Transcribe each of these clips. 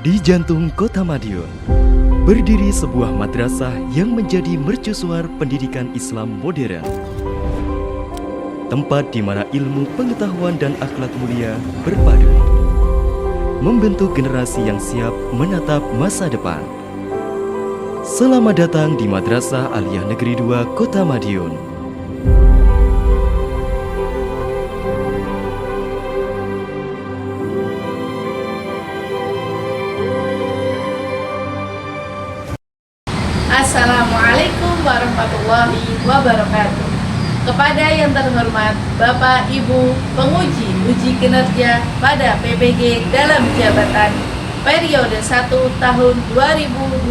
Di jantung kota Madiun, berdiri sebuah madrasah yang menjadi mercusuar pendidikan Islam modern. Tempat di mana ilmu, pengetahuan, dan akhlak mulia berpadu, membentuk generasi yang siap menatap masa depan. Selamat datang di Madrasah Aliyah Negeri 2 Kota Madiun. Assalamualaikum warahmatullahi wabarakatuh. Kepada yang terhormat Bapak Ibu penguji uji kinerja pada PPG dalam jabatan periode 1 tahun 2026.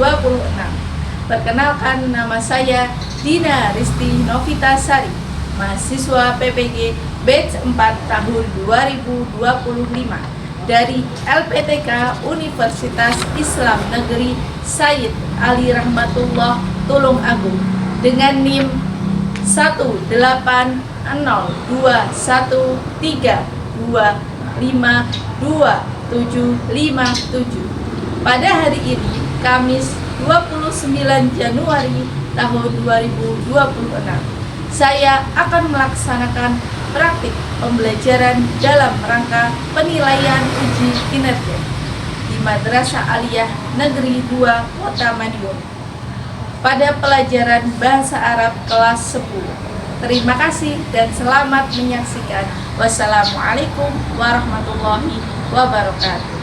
Perkenalkan, nama saya Dina Risti Novitasari, mahasiswa PPG batch 4 tahun 2025 dari LPTK Universitas Islam Negeri Sayyid Ali Rahmatullah Tulung Agung dengan NIM 18013252757. Pada hari ini, Kamis 29 Januari tahun 2026, saya akan melaksanakan praktik pembelajaran dalam rangka penilaian uji kinerja di Madrasah Aliyah Negeri 2 Kota Madiun pada pelajaran Bahasa Arab kelas 10. Terima kasih dan selamat menyaksikan. Wassalamualaikum warahmatullahi wabarakatuh.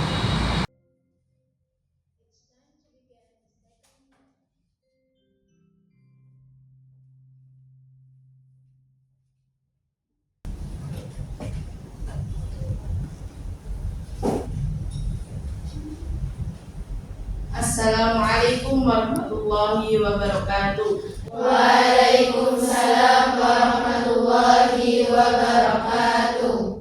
Assalamualaikum warahmatullahi wabarakatuh. Waalaikumsalam warahmatullahi wabarakatuh.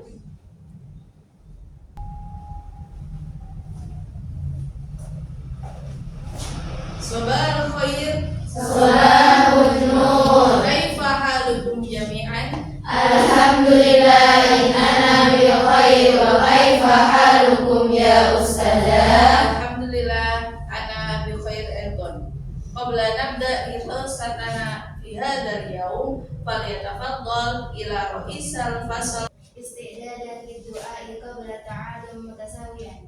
Sabahul khair. Sabahun nur. Kaifa halukum jami'an? Alhamdulillah innana bi khair wa kaifa halukum ya ustazah? Alhamdulillah ana bi khair aidan. Qabla nabda ihsatana fi hadzal yaum falyatafaddal ila ra'isal fasl Isti'dadan lidu'a qabla ta'adum mutasawiyan.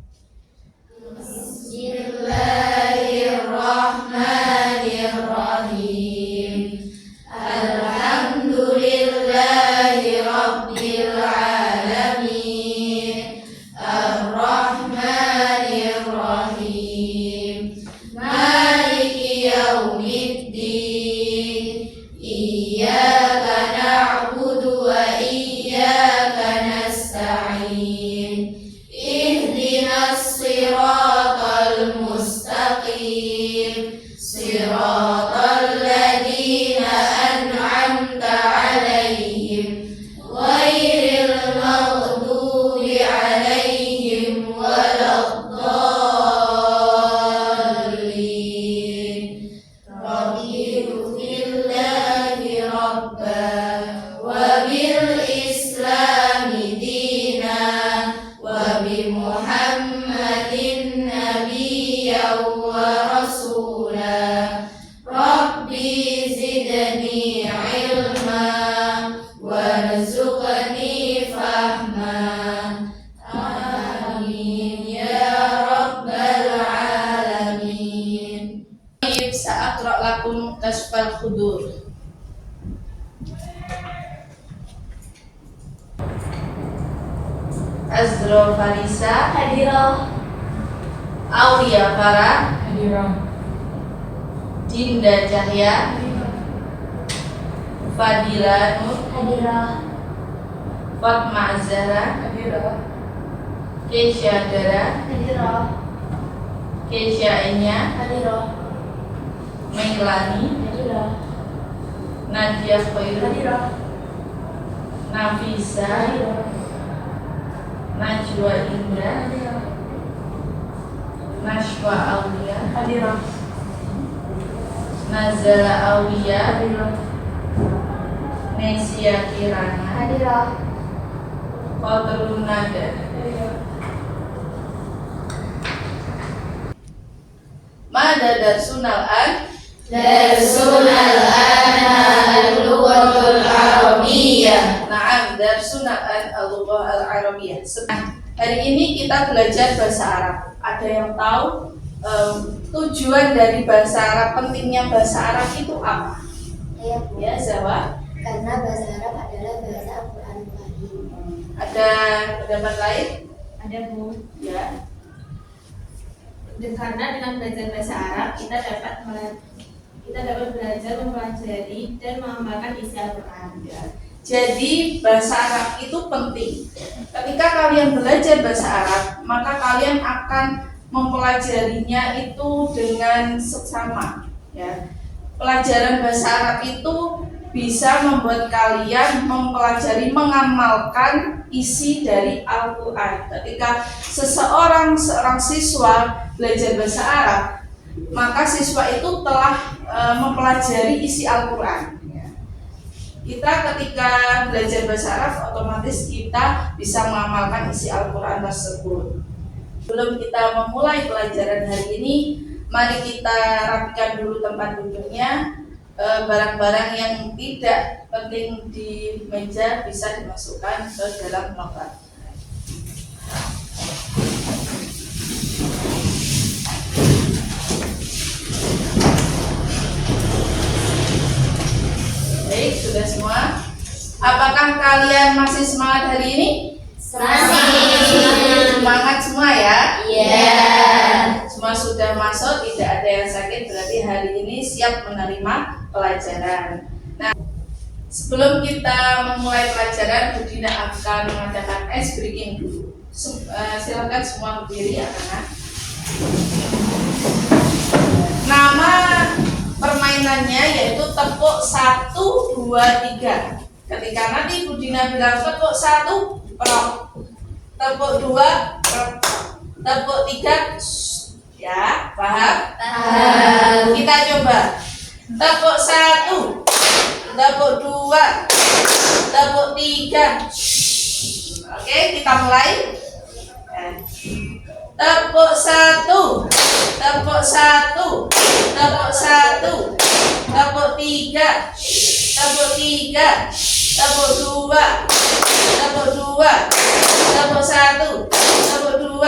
Bismillahirrahmanirrahim. Alhamdulillahi rabbil alamin. Ar-Rahmanir-Rahim. Maliki yaumiddin. Iyyaka na'budu wa iyyaka nasta'in. Ihdinas siratal mustaqim. Siratal ladzina an'amta 'alaihim ghairil maghdubi 'alaihim waladdallin. Raditu rabba wa bil islami dina wa bi Muhammadin nabiyyan wa rasula. Rabbi zidni ilma warzuqni fahma. Amin ya rabbal alamin. Sa'aqra lakum kasfal khudur. Azra Farisa Hadirah. Aulia Farah Hadirah. Dinda Cahya Fadila Nur Hadirah. Fatma Azhara Hadirah. Keisha Dara Hadirah. Keisha Enya Hadirah. Meilani Hadirah. Nadia Khairu Hadirah. Nafisa Hadirah. Najwa Indra Nashwa Aulia Hadirah. Nazala Aulia Hadirah. Nesia Kirana Hadirah. Qatrun Nada. Mada darsunal an Darsunal al-lughatul arabiyyah. Naam, darsunal an al-lughah al-arabiyyah. Hari ini kita belajar bahasa Arab. Ada yang tahu tujuan dari bahasa Arab, pentingnya bahasa Arab itu apa? Ya, jawab. Karena bahasa Arab adalah bahasa Al-Qur'an Karim. Ada pendapat lain? Ada, Bu. Ya. Karena dengan belajar bahasa Arab kita dapat belajar mempelajari dan mengamalkan isi Al-Quran. Ya. Jadi bahasa Arab itu penting. Ketika kalian belajar bahasa Arab, maka kalian akan mempelajarinya itu dengan seksama. Ya. Pelajaran bahasa Arab itu bisa membuat kalian mempelajari, mengamalkan isi dari Al-Quran. Ketika seorang siswa belajar bahasa Arab, maka siswa itu telah mempelajari isi Al-Quran. Kita ketika belajar bahasa Arab, otomatis kita bisa mengamalkan isi Al-Quran tersebut. Sebelum kita memulai pelajaran hari ini, mari kita rapikan dulu tempat duduknya. Barang-barang yang tidak penting di meja bisa dimasukkan ke dalam loker. Baik, sudah semua. Apakah kalian masih semangat hari ini? Semangat semua ya? Iya. Semua sudah masuk, tidak ada yang sakit, berarti hari ini siap menerima pelajaran. Nah, sebelum kita memulai pelajaran, Bu Dina akan mengadakan ice breaking dulu. Silakan semua berdiri ya, karena nama permainannya yaitu tepuk 1, 2, 3. Ketika nanti Bu Dina bilang tepuk 1, prok. Tepuk 2, prok. Tepuk 3, ya, paham? Kita coba. Tepuk 1, tepuk 2, tepuk 3. Oke, kita mulai. Tepuk 1, tepuk 1, tepuk 1, tepuk 3, tepuk 3, tepuk 2, tepuk 2, tepuk 1, tepuk 2,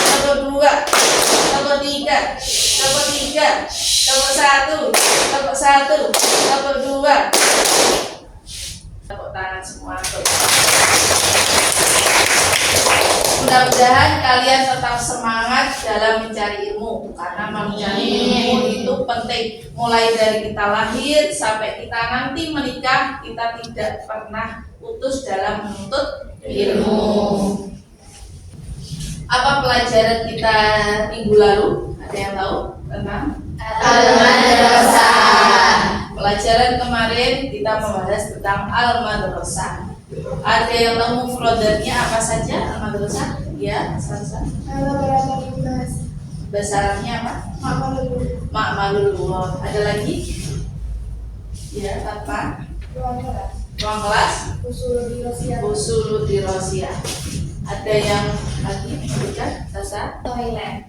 tepuk 2, tepuk 3, tepuk 3, tepuk 1, tepuk 1, tepuk 2. Tepuk tangan semua. Mudah-mudahan kalian tetap semangat dalam mencari ilmu, karena mencari ilmu itu penting. Mulai dari kita lahir sampai kita nanti menikah, kita tidak pernah putus dalam menuntut ilmu. Apa pelajaran kita minggu lalu? Ada yang tahu tentang Al-Madrasah. Pelajaran kemarin kita membahas tentang Al-Madrasah. Ada yang tahu mufradatnya apa saja Al-Madrasah? Ya, Salsa. Bahasa Arabnya apa? Ma'malul lughah. Ada lagi? Ya, apa? Ruang kelas? Usulul dirasiyah. Ada yang lagi? Bukan? Salsa? Toilet?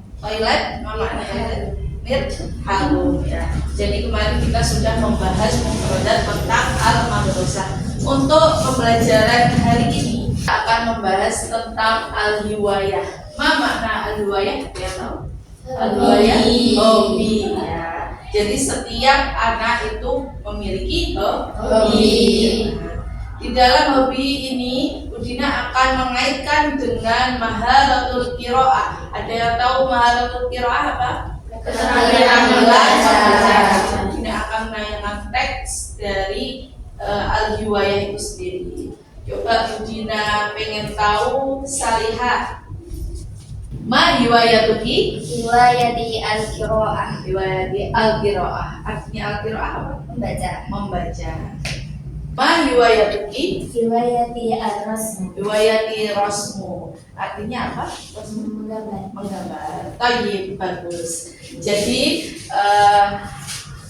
Mama toilet? Mirhalun ya. Jadi kemarin kita sudah membahas mufradat tentang Al-Madrasah. Untuk pembelajaran hari ini kita akan membahas tentang al-hiwayah. Ma makna al-hiwayah? Yang tahu? Al-hiwayah hobi ya. Jadi setiap anak itu memiliki hobi. Di dalam hobi ini Bu Dina akan mengaitkan dengan maharatul qiraah. Ada yang tahu maharatul qiraah apa? Keterampilan membaca. Dina akan menanyakan teks dari al-hiwayah itu sendiri. Coba Bu Dina pengen tahu Salihah. Ma hiwayatuki? Hiwayati al-qiraah. Hiwayati al-qiraah. Artinya al-qiraah apa? Membaca. Ma hiwayatuki? Hiwayati al-rasm. Hiwayati rasmu. Artinya apa? Menggambar. Tayyib, bagus. Jadi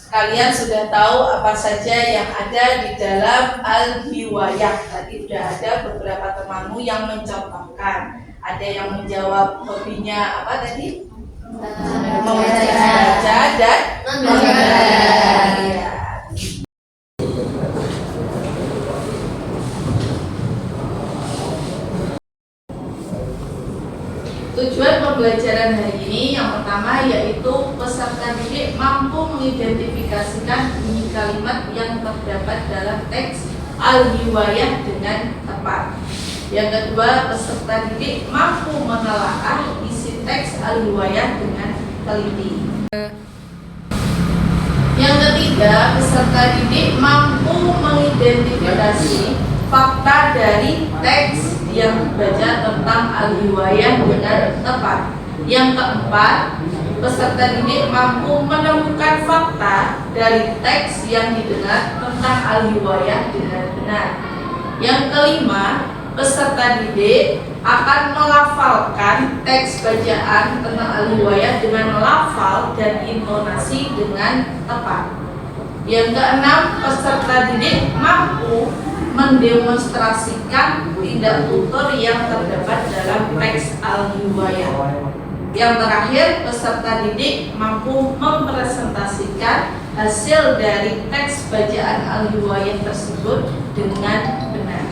kalian sudah tahu apa saja yang ada di dalam al-hiwayah. Tadi sudah ada beberapa temanmu yang mencontohkan. Ada yang menjawab hobinya apa tadi? membaca dan Membaca. Iya. Tujuan pembelajaran hari ini yang pertama yaitu peserta didik mampu mengidentifikasikan bunyi kalimat yang terdapat dalam teks al-hiwayah dengan tepat. Yang kedua, peserta didik mampu menelaah isi teks al-hiwayah dengan teliti. Yang ketiga, peserta didik mampu mengidentifikasi fakta dari teks yang dibaca tentang al-hiwayah dengan tepat. Yang keempat, peserta didik mampu menemukan fakta dari teks yang didengar tentang al-hiwayah dengan benar. Yang kelima, peserta didik akan melafalkan teks bacaan tentang al-hiwayah dengan lafal dan intonasi dengan tepat. Yang keenam, peserta didik mampu mendemonstrasikan tindak tutur yang terdapat dalam teks al-hiwayah. Yang terakhir, peserta didik mampu mempresentasikan hasil dari teks bacaan al-hiwayah tersebut dengan benar.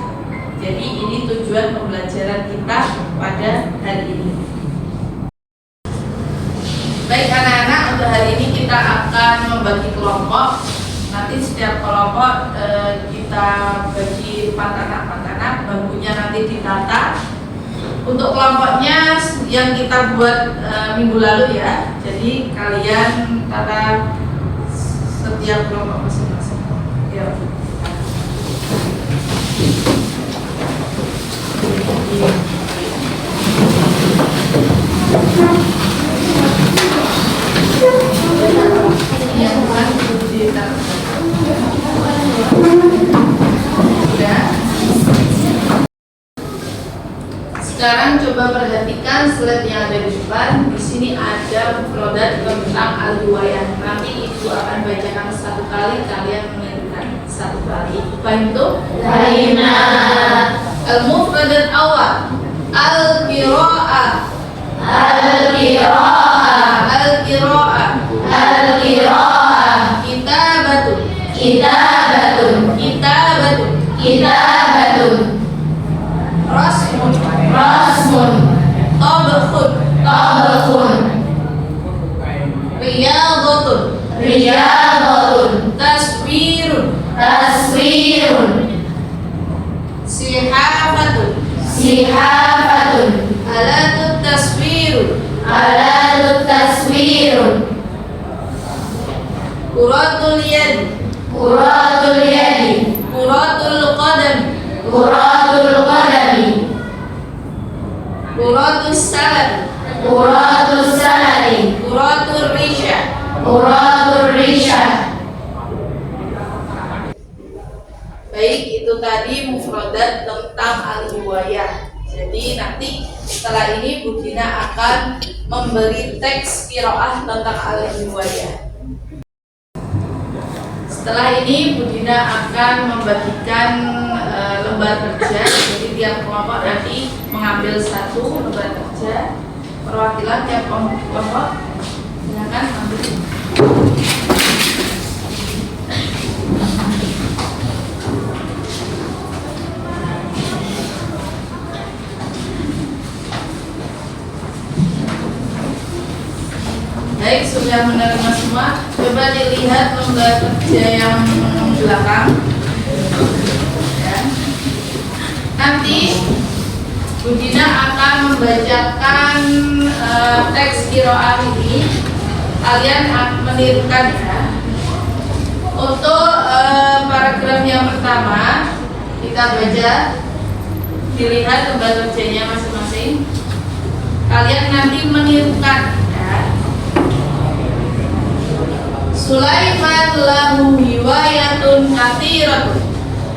Jadi ini tujuan pembelajaran kita pada hari ini. Baik anak-anak, untuk hari ini kita akan membagi kelompok. Nanti setiap kelompok kita bagi 4 anak, bangkunya nanti ditata. Untuk kelompoknya yang kita buat minggu lalu ya. Jadi kalian tata setiap kelompok masing-masing. Ya. Sekarang coba perhatikan slide yang ada di depan. Di sini ada mufradat tentang al-hiwayah. Nanti ibu akan bacakan 1 kali, kalian menirukan 1 kali. Paham itu? Al-mufradat awal al-qira'ah. Al-qira'ah. Al-qira'ah. Al-qira'ah. Kitabatun. Kitabatun. Kitabatun. Kitabatun. Rasmun. Rasmun. Tabakhun. Tabakhun. Riyadatun. Riyadatun. Tasbirun. Taswirun. Sihafatun. Sihafatun. Alatut tasbirun. Alatut taswirun. Kuratul yadi. Kuratul yadi. Kuratul qadam. Kuratul qadami. Kuratul salam. Kuratul salari. Kuratul risha. Kuratul risha. Baik, itu tadi mufradat tentang al-hiwayah. Jadi nanti setelah ini Bu Dina akan memberi teks qiraah tentang al-hiwayah. Setelah ini Bu Dina akan membagikan lembar kerja. Jadi tiap kelompok nanti mengambil 1 lembar kerja perwakilan tiap kelompok. Silakan ambil. Baik, sudah menerima semua. Coba dilihat lembar kerja yang belakang. Ya. Nanti Bu Dina akan membacakan teks qiraah ini. Kalian menirukan ya. Untuk paragraf yang pertama kita baca. Dilihat lembar kerjanya masing-masing. Kalian nanti menirukan ya. Sulaiman lahu hiwayatun katsiratun.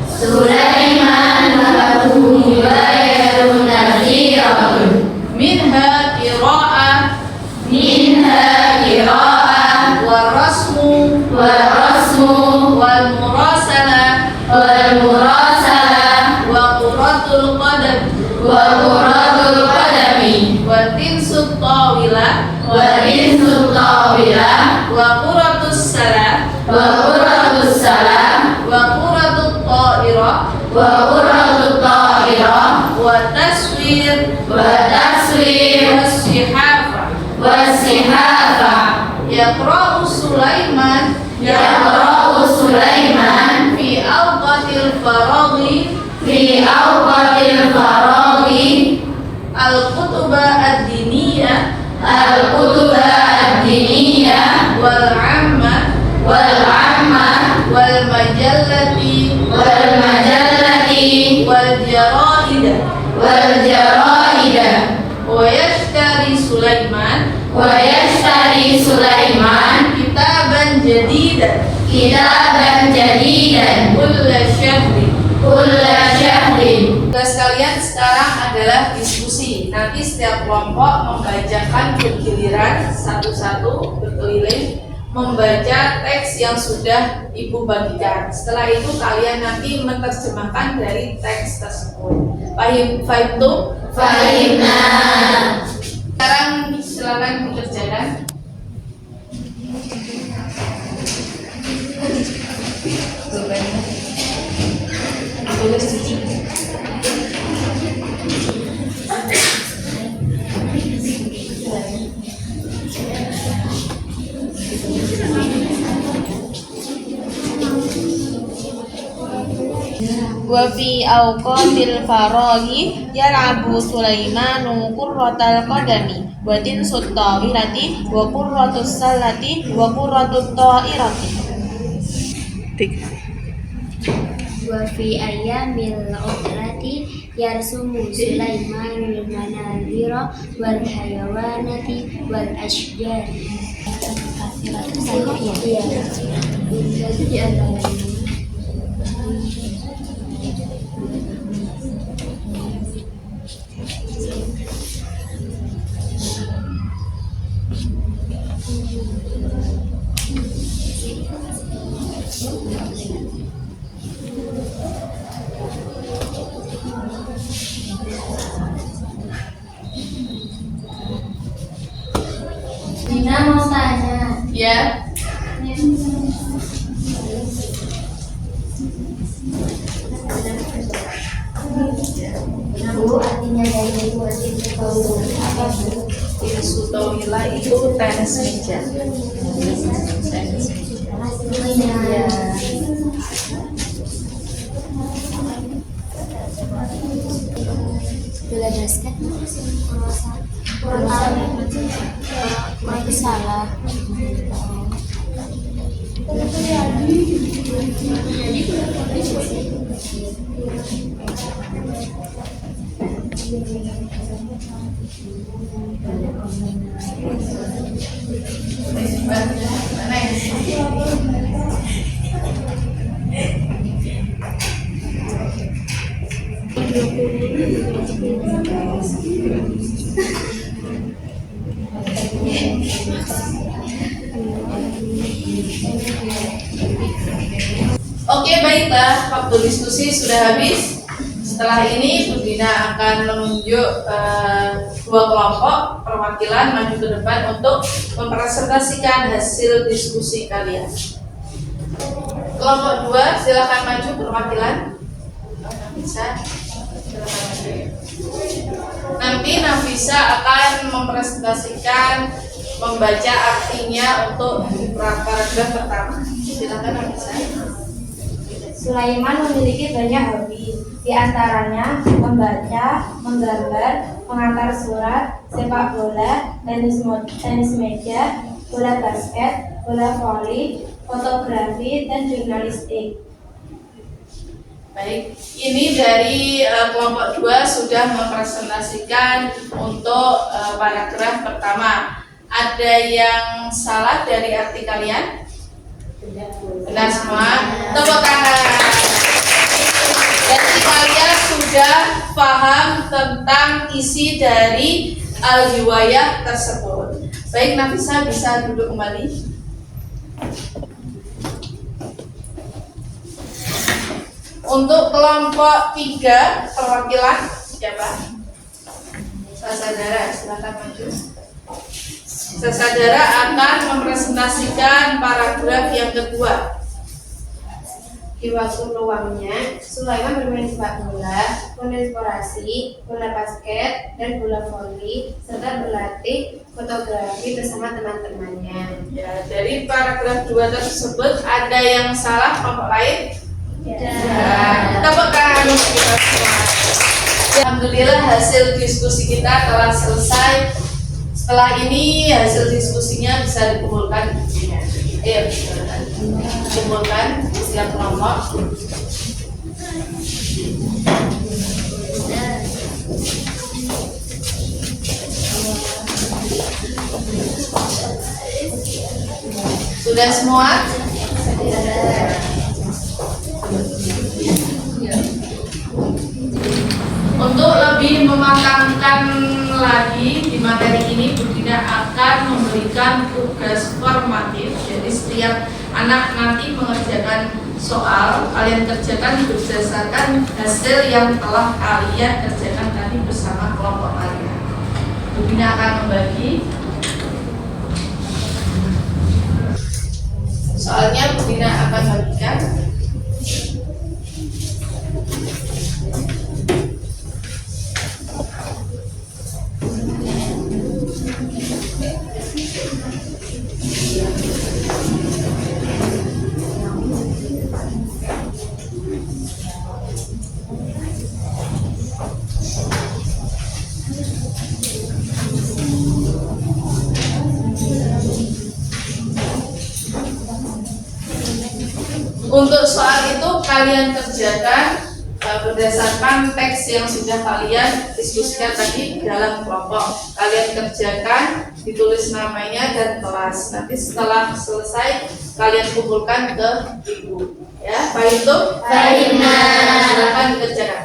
Sulaiman lahu hiwayatun katsiratun. Minha qira'ah. Minha qira'ah. Wa rasmu. Wa rasmu. Wal murasalah. Wal murasalah. Wa quratul qadam. Wa quratul qadami. Wa tinsut tawilah. Wa وقرة الطائرة وتصوير والتصوير والصحافة والصحافة. يقرأ سليمان يقرأ سليمان في أوقات الفراغ في أوقات الفراغ الكتب الدينية الكتب الدينية والعامة والعامة والمجلة والمجلة والجرائد. والجرائد. ويشتري سليمان كتابا جديدا كل شهر. Tugas kalian sekarang adalah diskusi. Nanti setiap kelompok membacakan bergiliran satu-satu berkeliling membaca teks yang sudah Ibu bagikan. Setelah itu kalian nanti menerjemahkan dari teks tersebut. Fahimtum? Fahimna. Sekarang silakan dikerjakan. Tulis di sini. وفي أوقات الفراغ يلعب سليمان كرة القدم وتنس الطاولة وكرة السلة وكرة الطائرة. وفي أيام العطلة يرسم سليمان المناظر والحيوانات والأشجار. Dina mau tanya. Ya. Bu, artinya dari wajib apa bu? Sutawila itu tenis meja. Ya. Bola basket itu salah. Oke, baiklah, waktu diskusi sudah habis. Setelah ini Bu Dina akan menunjuk dua kelompok perwakilan maju ke depan untuk mempresentasikan hasil diskusi kalian. Kelompok 2 silakan maju perwakilan. Bisa. Silakan maju. Nanti Nafisa akan mempresentasikan membaca artinya untuk paragraf pertama. Silakan Nafisa. Sulaiman memiliki banyak hobi, di antaranya membaca, menggambar, mengantar surat, sepak bola, tenis meja, bola basket, bola voli, fotografi, dan jurnalistik. Baik, ini dari kelompok 2 sudah mempresentasikan untuk paragraf pertama. Ada yang salah dari arti kalian? Benar semua. Tepuk tangan. Jadi kalian sudah paham tentang isi dari al-hiwayah tersebut. Baik, Nafisa bisa duduk kembali. Untuk kelompok 3 perwakilan siapa? Saudara, silakan maju. Saudara akan mempresentasikan paragraf yang kedua. Di waktu luangnya, Sulaiman bermain sepak bola, menulis orasi, bola basket, dan bola voli, serta berlatih fotografi bersama teman-temannya. Ya, dari paragraf 2 tersebut ada yang salah kelompok lain? Ya. Tepuk tangan untuk kita semua. Alhamdulillah hasil diskusi kita telah selesai. Setelah ini hasil diskusinya bisa dikumpulkan. Kumpulkan setiap kelompok. Sudah semua? Untuk lebih mematangkan lagi di materi ini, Bu Dina akan memberikan tugas formatif. Jadi setiap anak nanti mengerjakan soal, kalian kerjakan berdasarkan hasil yang telah kalian kerjakan tadi bersama kelompok kalian. Bu Dina akan membagi. Soalnya Bu Dina akan bagikan. Untuk soal itu kalian kerjakan berdasarkan teks yang sudah kalian diskusikan tadi dalam kelompok. Kalian kerjakan, ditulis namanya dan kelas. Nanti setelah selesai kalian kumpulkan ke ibu. Ya, baik itu? Baik, Nak. Silakan dikerjakan.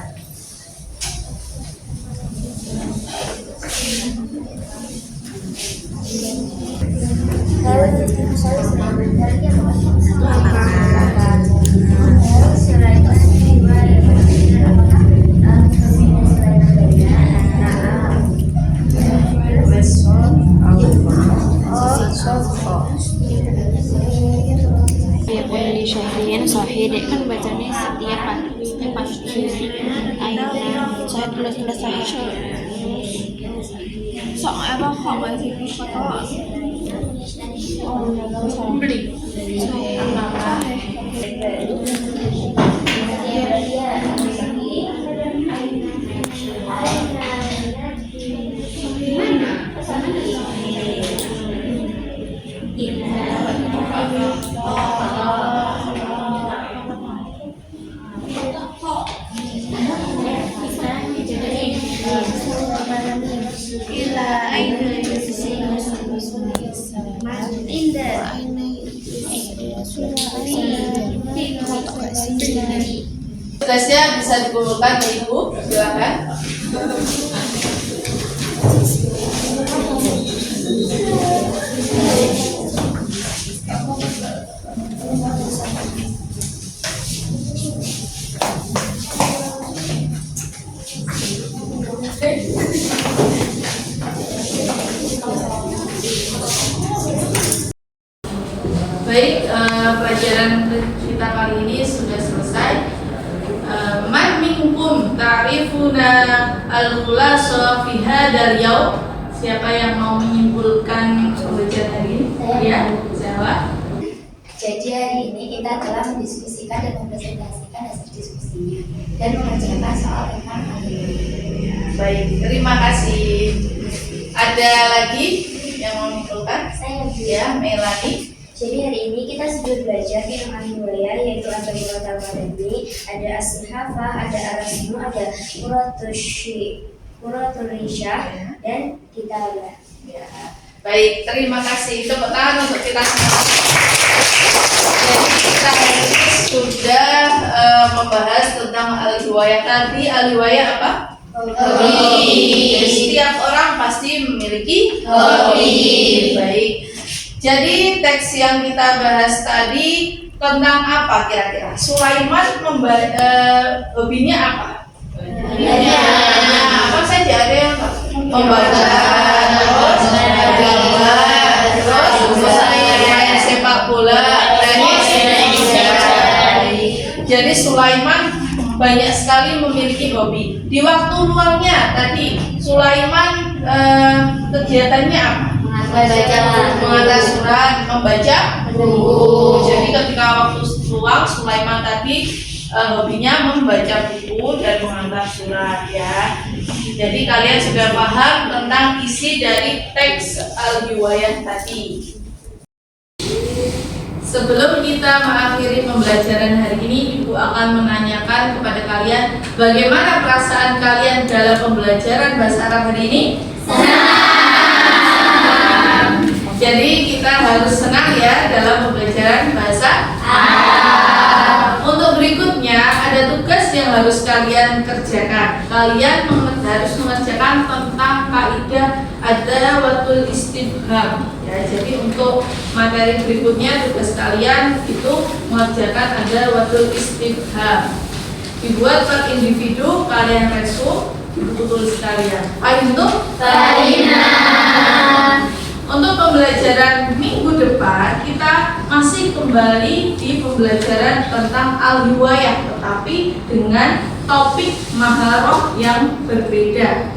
Sahih kan bacanya setiap pagi. Saya tulis sahih. Soalnya kok masih foto beli. Tugasnya bisa dikumpulkan ke ibu, silakan. Baik, pelajaran kita kali ini sudah selesai. Man minkum ta'rifuna al-khulasa fi hadzal yaum? Siapa yang mau menyimpulkan pembelajaran hari ini? Ya, jawab. Jadi hari ini kita telah mendiskusikan dan mempresentasikan hasil diskusinya dan mengerjakan soal tentang hal ini. Baik, terima kasih. Ada lagi yang mau menyimpulkan? Saya Ya, Melani. Jadi hari ini kita sudah belajar di rumah mulia, yaitu ada Muratal Madani, ada As-Sihafah, ada Ar-Rasmu, ada Muratulisha, dan Kitabah. Ya. Baik, terima kasih. Tepuk tangan untuk kita semua. Jadi kita hari ini sudah membahas tentang al-hiwayah. Tadi al-hiwayah apa? Hobi. Setiap orang pasti memiliki hobi. Baik. Jadi teks yang kita bahas tadi tentang apa kira-kira? Sulaiman hobinya apa? Apa saja? Ada yang membaca, terus gambar, terus main sepak bola, tenis. Sulaiman banyak sekali memiliki hobi. Di waktu luangnya tadi Sulaiman kegiatannya apa? Mengantar surat, membaca buku. Jadi ketika waktu luang Sulaiman tadi hobinya membaca buku dan mengantar surat ya. Jadi kalian sudah paham tentang isi dari teks al-hiwayah tadi. Sebelum kita mengakhiri pembelajaran hari ini, Ibu akan menanyakan kepada kalian bagaimana perasaan kalian dalam pembelajaran bahasa Arab hari ini? Senang. Jadi kita harus senang ya dalam pembelajaran bahasa Arab. Untuk berikutnya ada tugas yang harus kalian kerjakan. Kalian harus mengerjakan tentang kaidah adawatul istifham. Ya, jadi untuk materi berikutnya tugas kalian itu mengerjakan adawatul istifham. Dibuat per individu, kalian resu di buku tulis kalian. Untuk untuk pembelajaran minggu depan kita masih kembali di pembelajaran tentang al-hiwayah, tetapi dengan topik maharoh yang berbeda.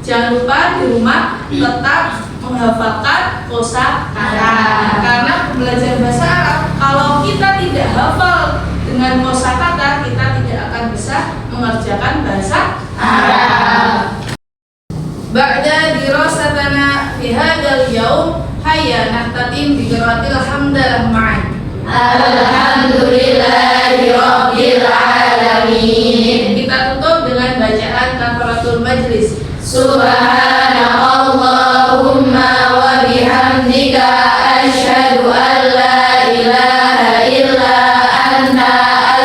Jangan lupa di rumah tetap menghafalkan kosakata. Karena pembelajaran bahasa Arab, kalau kita tidak hafal dengan kosakata, kita tidak akan bisa mengerjakan bahasa Arab. Ba'da dirasatana fi hadzal yaum hayya nahtatim bi qiraatil hamdalah ma'an. Alhamdulillahi rabbil alamin. Kita tutup dengan bacaan kafaratul majlis. Subhanallahumma wa bihamdika asyhadu an la ilaha illa anta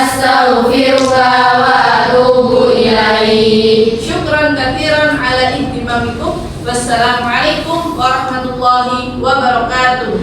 astaghfiruka wa atubu ilaik. Syukran katsiran ala ihtimamikum. Wassalamualaikum warahmatullahi wabarakatuh.